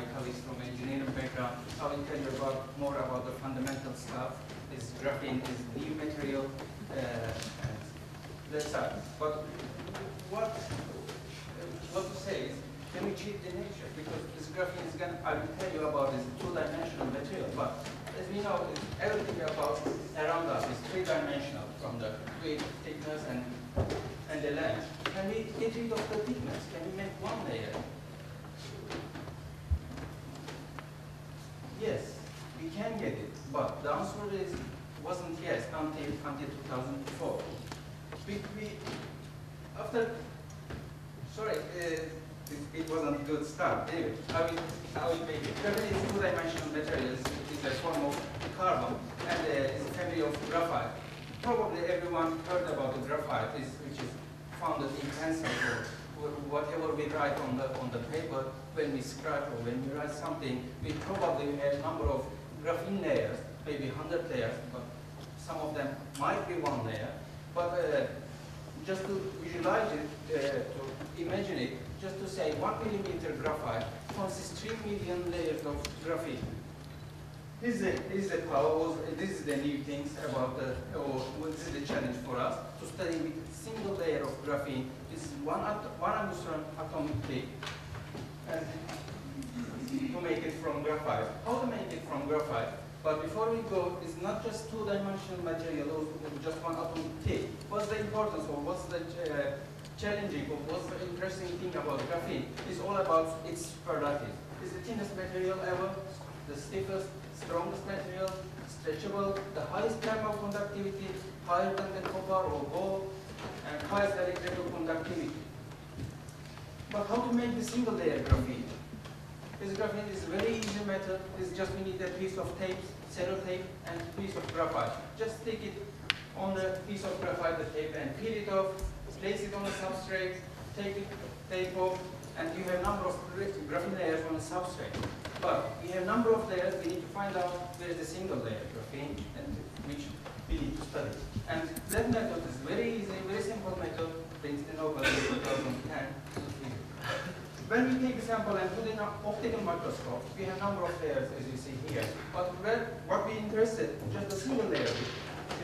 my colleagues from engineering background. I will tell you more about the fundamental stuff. Is graphene is new material. Let's start. But what to say is, can we cheat the nature? Because this graphene is going. I will tell you about this two-dimensional material. But as we know, everything about around us is three-dimensional, from the width, thickness, and the length. Can we get rid of the thickness? Can we make one layer? Yes, we can get it, but the answer wasn't yes until 2004. It wasn't a good start. Anyway, I will make it. Graphene is two-dimensional material. It's a form of carbon, and it's a family of graphite. Probably everyone heard about the graphite, which is found in pencil or whatever we write on the paper. When we scratch or when we write something, we probably have a number of graphene layers, maybe 100 layers, but some of them might be one layer. But just to visualize it, to imagine it, just to say 1 millimeter graphite consists 3 million layers of graphene. This is the new things about this is the challenge for us to study with a single layer of graphene. This is one angstrom atomic thick, and to make it from graphite. How to make it from graphite? But before we go, it's not just two-dimensional material or just one atomic thick. What's the importance, or what's the challenging, or what's the interesting thing about graphene? It's all about its superlative. It's the thinnest material ever, the stiffest, strongest material, stretchable, the highest thermal conductivity, higher than the copper or gold, and highest electrical conductivity. But how to make the single layer graphene? This graphene is a very easy method. It's just we need a piece of tape, sellotape, and a piece of graphite. Just stick it on the piece of graphite, the tape, and peel it off, place it on the substrate, take it, tape off, and you have a number of graphene layers on the substrate. But we have a number of layers. We need to find out where is the single layer graphene, and which we need to study. And that method is very easy, very simple method. Princeton Nobel in 2010. When we take a sample and put in an optical microscope, we have a number of layers, as you see here. But what we're interested, just a single layer,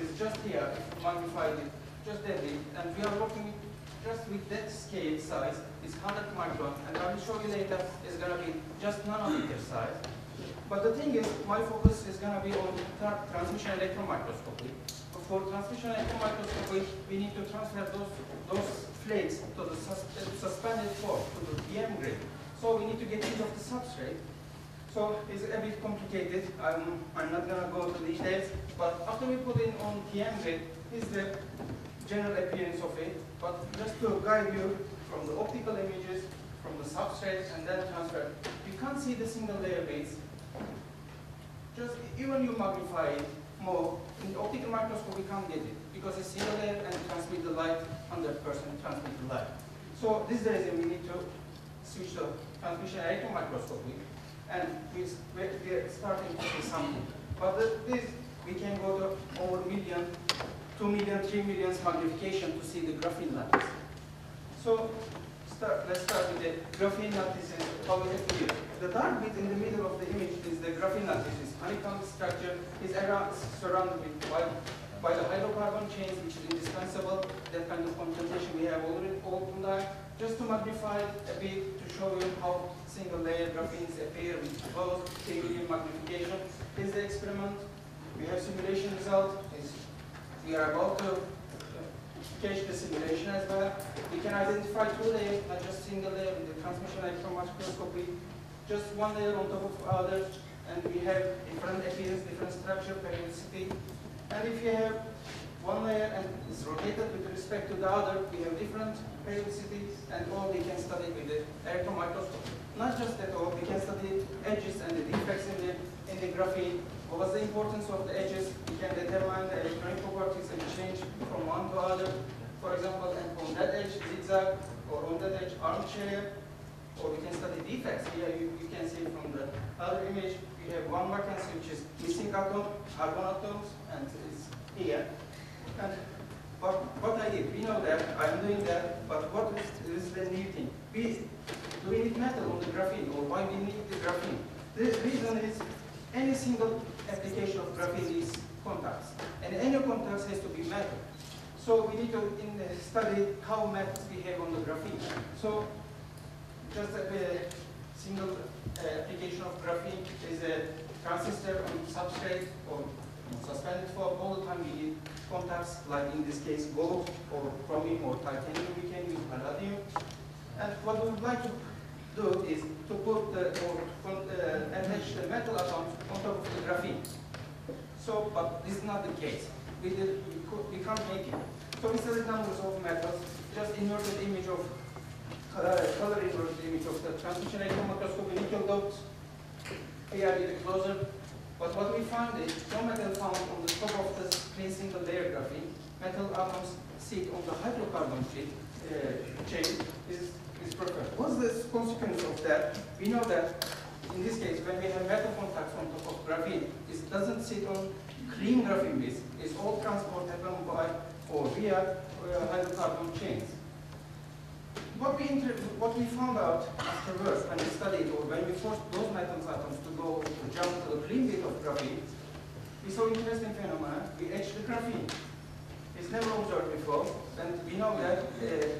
is just here, magnified it, just that big, and we are working just with that scale size. It's 100 micron, and I will show you later it's going to be just nanometer size. But the thing is, my focus is going to be on transmission electron microscopy. For transmission electron microscopy, we need to transfer those flakes to the suspended form, to the TM grid. So we need to get rid of the substrate. So it's a bit complicated. I'm not going to go to details, but after we put in on TM grid, is the general appearance of it. But just to guide you from the optical images, from the substrate, and then transfer, you can't see the single layer base. Just even you magnify it more, in the optical microscope we can't get it, because it's single layer and transmit the light, 100% transmit the light. So this is the reason we need to switch to transmission electron microscopy, and we're starting to see something. But this, we can go to over million, 2 million, 3 million magnification to see the graphene lattice. So let's start with the graphene lattice and how we have to use it. The dark bit in the middle of the image is the graphene lattice. It's honeycomb structure. It's surrounded by the hydrocarbon chains, which is indispensable. That kind of concentration we have already opened that. Just to magnify it a bit to show you how single layer graphenes appear with both 3 million magnification. Is the experiment. We have simulation result. We are about to catch the simulation as well. We can identify 2 layers, not just single layer with the transmission electron microscopy. Just one layer on top of others, and we have different appearance, different structure, periodicity. And if you have one layer and it's rotated with respect to the other, we have different periodicity, and all we can study with the electron microscope. Not just that, all we can study edges and the defects in the graphene. What was the importance of the edges? We can determine the electronic properties and change from one to other. For example, and on that edge zigzag, or on that edge armchair, or we can study defects. Here you can see from the other image, we have one vacancy which is missing atom, carbon atoms, and it's here. And what I did, we know that, I'm doing that, but what is the new thing? do we need metal on the graphene, or why we need the graphene? The reason is any single application of graphene is contacts, and any contacts has to be metal. So we need to study how metals behave on the graphene. So just a single application of graphene is a transistor on substrate or suspended form. All the time we need contacts, like in this case gold or chromium or titanium. We can use palladium. And what we would like to do is to put attach the metal atoms on top of the graphene. So, but this is not the case. We can't make it. So we studied numbers of metals, just inverted image of color inverted image of the transmission electron microscopy, nickel dots. Here a little closer. But what we found is no metal found on the top of the clean single layer graphene. Metal atoms sit on the hydrocarbon chain is preferred. What's the consequence of that? We know that in this case, when we have metal contacts on top of graphene, it doesn't sit on clean graphene base. It's all transport happen by or via hydrocarbon chains. What we found out afterwards when we studied, or when we forced those metal atoms to jump to the clean bit of graphene, we saw interesting phenomena. We etched the graphene. It's never observed before, and we know that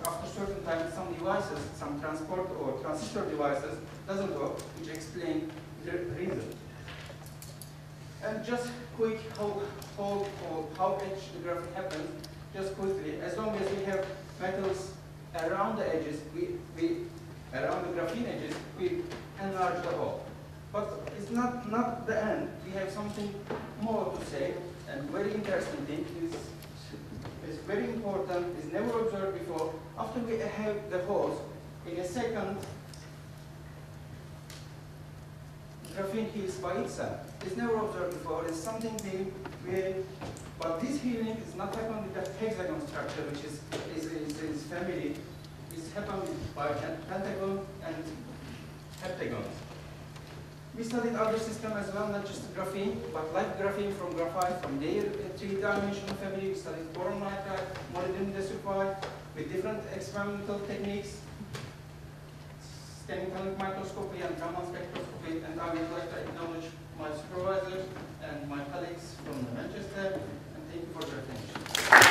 after a certain time, some devices, some transport or transistor devices doesn't work, which explain the reason. And just quick how etch the graphene happens, just quickly, as long as we have metals around the edges, around the graphene edges, we enlarge the hole. But it's not the end. We have something more to say, and very interesting thing is very important, is never observed before. After we have the holes, in a second, graphene heals by itself. It's never observed before. It's something being but this healing is not happening with the hexagon structure, which is family. It's happening by pentagon and heptagons. We studied other systems as well, not just graphene, but like graphene from graphite, from their three-dimensional family. We studied boron nitride, molybdenum disulfide, with different experimental techniques, scanning atomic microscopy and gamma spectroscopy, and I would like to acknowledge my supervisors and my colleagues from Manchester, and thank you for your attention.